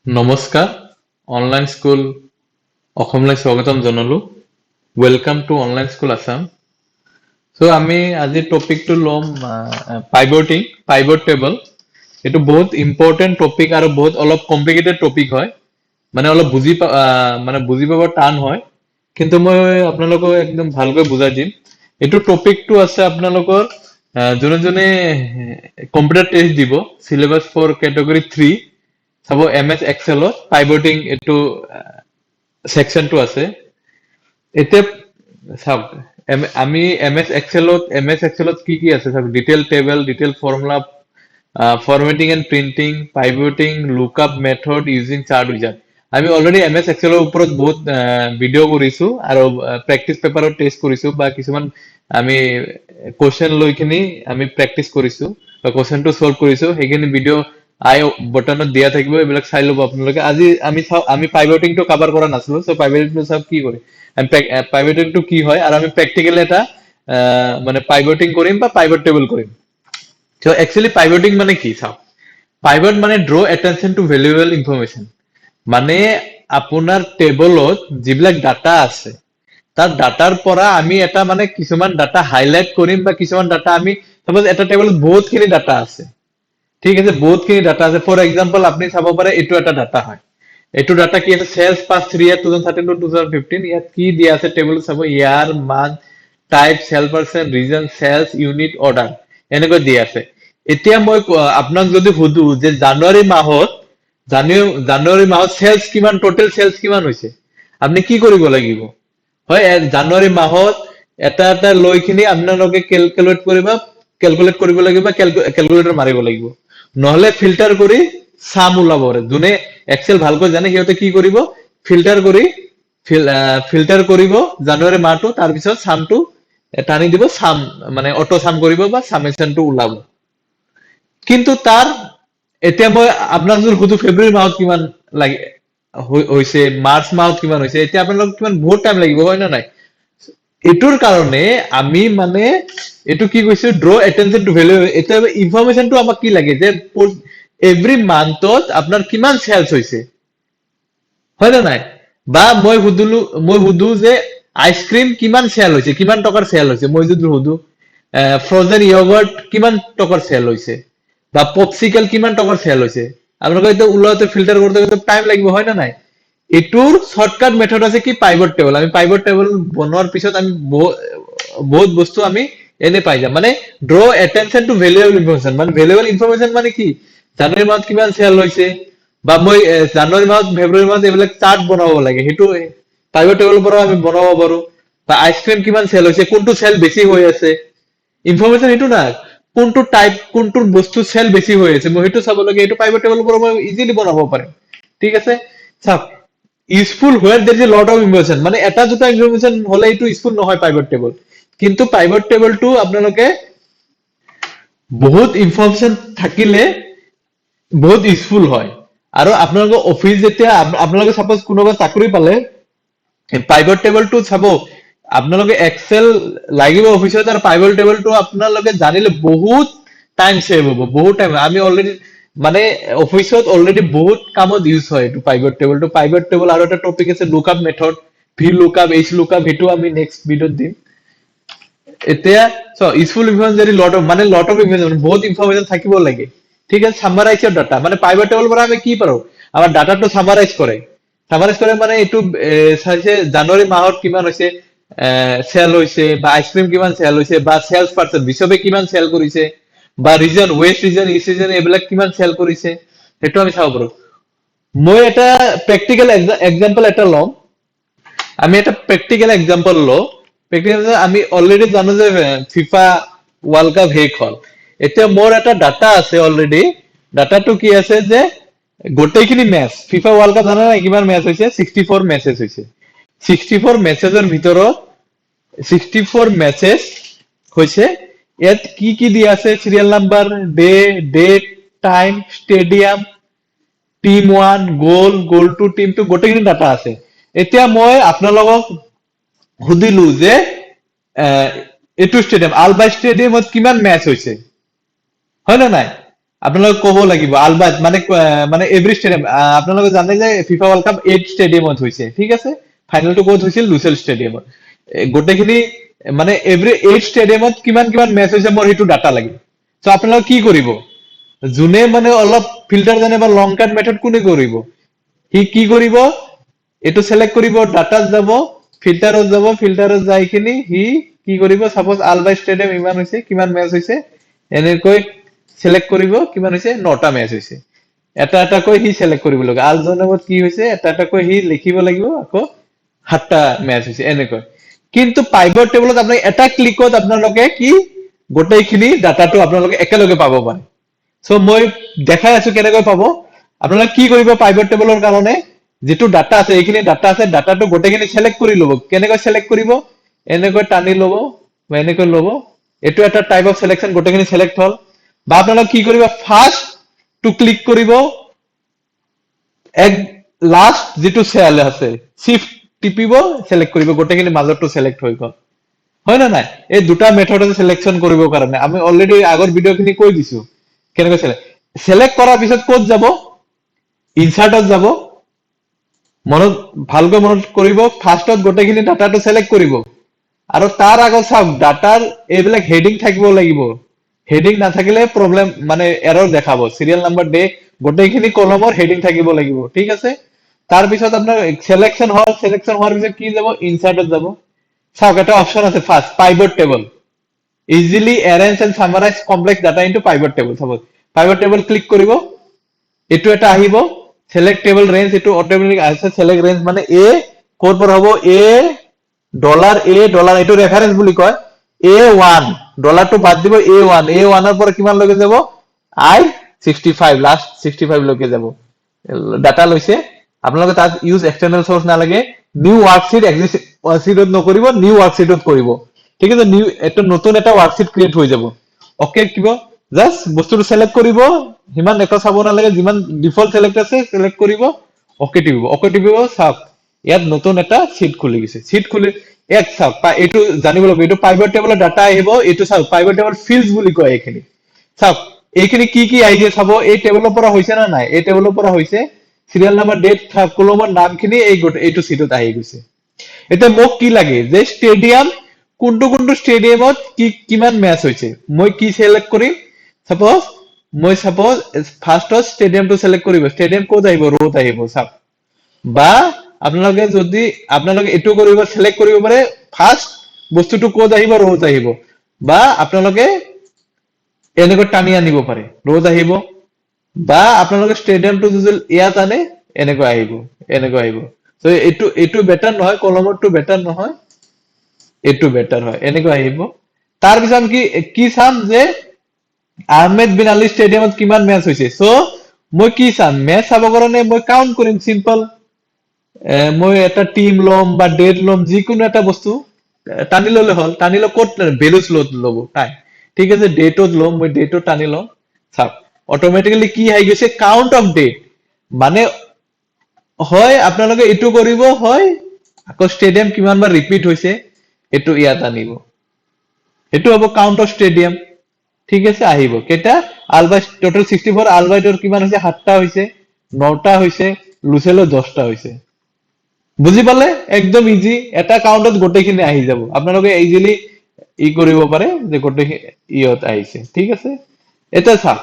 নমস্কাৰ online school অসমলৈ স্বাগতম জনালো welcome to online school Assam so আমি আজি টপিকটো লম পাইভট টেবল এটো বহুত ইম্পৰ্টেন্ট টপিক আৰু বহুত অলপ কমপ্লিকেটেড টপিক হয় মানে অলপ বুজি পাব টান হয় কিন্তু মই আপোনালোকক একদম ভালকৈ বুজাই দিম এটো টপিকটো আছে আপোনালোকৰ জনে জনে কম্পিউটাৰ টেষ্ট দিব সিলেবাস ফৰ ক্যাটাগৰী 3 চাব এমএছ এক্সেলত পাইভটিং এটো সেকশনটো আছে এতিয়া চাওক আমি এমএছ এক্সেলত কি আছে চাওক detail table detail formula formatting and printing pivoting lookup method using chart wizard আমি অলৰেডি এমএছ এক্সেলৰ ওপৰত বহুত ভিডিও কৰিছো আৰু প্ৰেক্টিস পেপাৰত টেষ্ট কৰিছো বা কিছুমান আমি কোশ্চেন লৈ কিনি আমি প্ৰেক্টিস কৰিছো বা কোশ্চেনটো সলভ কৰিছো সেইখিনি ভিডিও আই বটনত দিয়া থাকিব এইবিলাক চাই লব আপোনালোকে আজি আমি পাইভটিংটো কভাৰ কৰা নাছিলো সো পাইভটিংটো সব কি কৰে আমি পাইভটিংটো কি হয় আৰু আমি প্ৰ্যাকটিক্যালি এটা মানে পাইভটিং কৰিম বা পাইভট টেবল কৰিম সো একচুয়ালি পাইভটিং মানে কি চাওক পাইভট মানে draw attention to valuable information মানে আপোনাৰ টেবলত যিবিলাক ডাটা আছে তাৰ ডাটাৰ পৰা আমি এটা মানে কিছুমান ডাটা হাইলাইট কৰিম বা কিছুমান ডাটা আমি সাপোজ এটা টেবলত বহুতখিনি ডাটা আছে ঠিক আছে বহুতখিনি ডাটা আছে ফৰ এক্সাম্পল আপনি চাব পাৰে এটো এটা ডাটা হয় এটো ডাটা কি আছে সেলস পাস 3 ইয়ার 2013 টু 2015 ইয়াত কি দিয়া আছে টেবল চাব year month type salesperson region sales unit order এনেকৈ দিয়া আছে এতিয়া মই আপোনাক যদি হুদু যে জানুৱাৰী মাহত সেলস কিমান টোটাল সেলস কিমান হৈছে আপনি কি কৰিব লাগিব হয় জানুৱাৰী মাহত এটা এটা লৈখিনি আপোনালোকে ক্যালকুলেট কৰিব লাগিব ক্যালকুলেটৰ মাৰিব লাগিব নহলে ফিল্টাৰ কৰি সাম ওলাব যোনে এক্সেল ভালকৈ জানে সিহঁতে কি কৰিব ফিল্টাৰ কৰিব জানুৱাৰী মাহটো তাৰ পিছত সামটো টানি দিব সাম মানে অটো সাম কৰিব বা সামেশনটো ওলাব কিন্তু তাৰ এতিয়া মই আপোনাক যদি সুধো ফেব্ৰুৱাৰী মাহত কিমান লাগে হৈছে মাৰ্চ মাহত কিমান হৈছে এতিয়া আপোনালোক কিমান বহুত টাইম লাগিব হয় না নাই এটোৰ কাৰণে আমি মানে এটো কি কৈছো ড্ৰ এটেনশন টু ভ্যালু এটা ইনফৰমেশনটো আমাক কি লাগে যে এভৰি মান্থত আপোনাৰ কিমান সেলস হৈছে হয় না নাই বা মই হুদু যে আইসক্রিম কিমান সেল হৈছে কিমান টকাৰ সেল হৈছে মই যদি হুদু ফ্ৰোজেন ইয়গাৰ্ট কিমান টকাৰ সেল হৈছে বা পপসিকল কিমান টকাৰ সেল হৈছে আপোনালোকে এটা উলাওতে ফিল্টাৰ কৰোতে টাইম লাগিব হয় না নাই এটোৰ শৰ্টকাট মেথড আছে কি পাইভট টেবল আমি পাইভট টেবল বনোৱাৰ পিছত আমি বহুত বস্তু আমি এনে পাই যাম মানে draw attention to valuable information মানে ভ্যালুয়েবল ইনফৰমেশন মানে কি জানুৱাৰী মাহত কিমান সেল হৈছে বা মই জানুৱাৰী মাহত ফেব্ৰুৱাৰী মাহত এইবিলাক চাৰ্ট বনাব লাগে হেতু পাইভট টেবলৰ পৰা আমি বনাব পাৰো বা আইসক্রিম কিমান সেল হৈছে কোনটো সেল বেছি হৈ আছে ইনফরমেশন হেতু না কোনটো টাইপ কোনটো বস্তু সেল বেছি হৈ আছে মই হেতু চাব লাগে হেতু পাইভট টেবলৰ পৰা মই ইজিলি বনাব পাৰিম ঠিক আছে চাওক ইউজফুল হোৱাৰ there is a lot of information মানে এটা দুটা ইনফরমেশন হলে এটো ইউজফুল নহয় পাইভট টেবল কিন্তু পাইভট টেবলটো আপোনালোকে বহুত ইনফরমেশন থাকিলে বহুত ইউজফুল হয় আৰু আপোনালোকৰ অফিস যেতিয়া আপোনালোকে সাপোজ কোনোবা চাকৰি পালে পাইভট টেবলটো চাব আপোনালোকে এক্সেল লাগিব অফিসত আৰু পাইভট টেবলটো আপোনালোকে জানিলে বহুত টাইম সেভ হ'ব বহুত টাইম আমি অলৰেডি মানে অফিসত অলৰেডি বহুত কামত ইউজ হয় এটো পাইভট টেবল আৰু এটা টপিক আছে lookup method V lookup H lookup হেতু আমি নেক্সট ভিডিওত দিম এতিয়া ইউজফুল ইনফরমেশন যদি লট অফ ইনফরমেশন বহুত ইনফরমেশন থাকিব লাগে ঠিক আছে সামারাইজ ইওর ডাটা মানে পাইভট টেবল পৰা আমি কি পাৰো আমাৰ ডাটাটো সামাৰাইজ কৰে মানে এটো চাইছে জানুৱাৰী মাহত কিমান হৈছে সেল হৈছে বা আইসক্ৰিম কিমান সেল হৈছে বা সেলস পাৰসন বিশবে কিমান সেল কৰিছে বা region west region east region এইবিলাক কিমান সেল কৰিছে হেতু আমি চাব পাৰো মই এটা প্র্যাকটিক্যাল এক্সাম্পল এটা লম আমি এটা প্র্যাকটিক্যাল এক্সাম্পল প্র্যাকটিক্যাল আমি অলরেডি জানো যে ফিফা ওয়ার্ল্ড কাপ শেষ হল এতিয়া মোৰ এটা ডাটা আছে অলরেডি ডাটাটো কি আছে যে গোটেইখিনি মেচ ফিফা ওয়ার্ল্ড কাপ জানা নাই কিমান মেচ হৈছে 64 মেচেজ হৈছে 64 মেচেজৰ ভিতৰত 64 মেচেজ হৈছে ইয়াত কি দিয়া আছে serial number date time stadium team 1 goal 2 team 2 গোটেইখিনি ডাটা আছে এতিয়া মই আপোনালোকক সুধিলো যে এটো স্টেডিয়াম আলবাই স্টেডিয়ামত কিমান মেচ হৈছে হয় না নাই আপোনালোকে ক'ব লাগিব আলবাত মানে মানে এভৰি ষ্টেডিয়াম আপোনালোকে জানে যে ফিফা ৱৰ্ল্ড কাপ 8 ষ্টেডিয়ামত হৈছে ঠিক আছে ফাইনেলটো ক'ত হৈছিল লুচেল ষ্টেডিয়ামত গোটেইখিনি মানে এভৰি 8 ষ্টেডিয়ামত কিমান কিমান মেচ হৈছে মোৰ সেইটো ডাটা লাগে চ' আপোনালোকে কি কৰিব যোনে মানে অলপ ফিল্টাৰ জানে বা লং কাট মেথড কোনে কৰিব সি কি কৰিব এইটো সিলেক্ট কৰিব ডাটাত যাব ফিল্টাৰত যাই কিনি সি কি কৰিব সাপোজ আলবাই ষ্টেডিয়াম ইমান হৈছে কিমান মেচ হৈছে এনেকৈ সিলেক্ট কৰিব কিমান হৈছে 9টা মেচ হৈছে এটা এটা কৈ সি সিলেক্ট কৰিব লাগে আলজনবত কি হৈছে এটা এটা কৈ সি লিখিব লাগিব আকৌ 7টা মেচ হৈছে এনেকৈ কিন্তু পাইভট টেবলত আপুনি এটা ক্লিকত আপোনালোকে কি গোটেইখিনি ডাটাটো আপোনালোকে একেলগে পাব পাৰে সো মই দেখাই আছো কেনেকৈ পাব আপোনালোকে কি কৰিব পাইভট টেবলৰ কাৰণে যেটো ডাটা আছে এইখিনি ডাটা আছে ডাটাটো গোটেইখিনি সিলেক্ট কৰি লব কেনেকৈ সিলেক্ট কৰিব এনেকৈ টানি লব বা এনেকৈ লব এটো এটা টাইপ অফ সিলেকশন গোটেইখিনি সিলেক্ট হল বা আপোনালোকে কি কৰিব ফাৰ্স্ট টু ক্লিক কৰিব এক লাষ্ট যেটো সেল আছে শিফট টিপিব সিলেক্ট কৰিব গোটেইখিনি মাজৰটো সিলেক্ট হৈ গল হয় না নাই এই দুটা মেথড আছে সিলেকশন কৰিবৰ কাৰণে আমি অলৰেডি আগৰ ভিডিওখিনি কৈ দিছো কেনেকৈ সিলেক্ট কৰাৰ পিছত ক'ত যাব ইনসাৰ্টত যাব মনত ভালকৈ মনত কৰিব ফাৰ্স্টত গোটেইখিনি ডাটাটো সিলেক্ট কৰিব আৰু তাৰ আগত চাওক ডাটাৰ এইবিলাক হেডিং থাকিব লাগিব হেডিং নাথাকিলে প্ৰবলেম মানে এৰৰ দেখাব সিৰিয়াল নাম্বাৰ ডে গোটেইখিনি কলমৰ হেডিং থাকিব লাগিব ঠিক আছে তাৰ পিছত আপোনাৰ সিলেকশন হোৱাৰ পিছত কি যাব ইনসাৰ্টত যাব চাওক এটা অপচন আছে first pivot table easily arrange and summarize complex data into pivot table suppose pivot table click কৰিব এটো এটা আহিব সিলেক্ট টেবল ৰেঞ্জ এটো অটোমেটিক আছে সিলেক্ট ৰেঞ্জ মানে এ কোৰ পৰা হ'ব এ ডলাৰ এটো ৰেফাৰেন্স বুলি কয় A1 ডলাৰটো বাদ দিব A1 A1 ৰ পৰা কিমান লৈকে যাব I65 লাষ্ট 65 লৈকে যাব ডাটা লৈছে আপোনালোকে তাত ইউজ এক্সটাৰ্নাল সোৰ্স নালাগে নিউ ওয়াৰ্কশিট এক্সিস্ট ওয়াৰ্কশিটত নকৰিব নিউ ওয়াৰ্কশিটত কৰিব ঠিক আছে নিউ এটা নতুন এটা ওয়াৰ্কশিট ক্ৰিয়েট হৈ যাব ওকে কিব জাস্ট বস্তুটো সিলেক্ট কৰিব হিমান এটা চাব নালাগে যিমান ডিফল্ট সিলেক্ট আছে সিলেক্ট কৰিব ওকে টিপিব চাওক ইয়াত নতুন এটা শীট খুলি গৈছে শীট খুলি এক চাওক এটো জানিব লাগিব এটো পাইভট টেবলৰ ডাটা আহিব এটো চাওক পাইভট টেবল ফিল্ডস বুলি কয় এইখিনি চাওক এইখিনি কি আইডিয়া চাব এই টেবলৰ পৰা হৈছে না নাই এই টেবলৰ পৰা হৈছে সিৰিয়াল নাম্বাৰ ডেট কলমৰ নামখিনি এইটো শীটত আহি গৈছে এটা মোক কি লাগে যে স্টেডিয়াম কোনটো স্টেডিয়ামত কি কিমান ম্যাচ হৈছে মই কি সিলেক্ট কৰিম সাপোজ ফাৰ্স্টত স্টেডিয়ামটো সিলেক্ট কৰিব স্টেডিয়াম ক'ত আহিব ৰোত আহিব চাওক বা আপোনালোকে এটো কৰিব সিলেক্ট কৰিব পাৰে ফাৰ্স্ট বস্তুটো ক'ত আহিব ৰোত আহিব বা আপোনালোকে এনেকৈ টানি আনিব পাৰে ৰোত আহিব বা আপোনালোকে স্টেডিয়ামটো যদি ইয়াত আনে এনেকৈ আহিব সো এটো বেটাৰ নহয় কলমৰটো বেটাৰ নহয় এটো বেটাৰ হয় এনেকৈ আহিব তাৰ পিছত আমি কি চাম যে আহমেদ বিন আলী স্টেডিয়ামত কিমান মেচ হৈছে সো মই কি চাম মেচ চাবৰ কাৰণে মই কাউন্ট কৰিম সিম্পল মই এটা টিম লম বা ডেট লম যিকোনো এটা বস্তু টানি ললে হল টানিলে ক'ত ভ্যালুজ ল'ব তাই ঠিক আছে ডেটত লম মই ডেটত টানি লম চাওক অটোমেটিক্যালি কি আহি গৈছে কাউন্ট অফ ডেট মানে হয় আপোনালোকে এটো কৰিব হয় আকৌ স্টেডিয়াম কিমান বাৰ ৰিপিট হৈছে এটো ইয়াত আনিব এটো হ'ব কাউন্ট অফ স্টেডিয়াম ঠিক আছে আহিব কেটা আলবাই টোটাল 64 আলবাইটৰ কিমান হৈছে 7টা হৈছে 9টা হৈছে লুচেলৰ 10টা হৈছে বুজি পালে একদম ইজি এটা কাউন্টত গোটেইখিনি আহি যাব আপোনালোকে ইজিলি কৰিব পাৰে যে গোটেই ইয়ত আহিছে ঠিক আছে এটা চাওক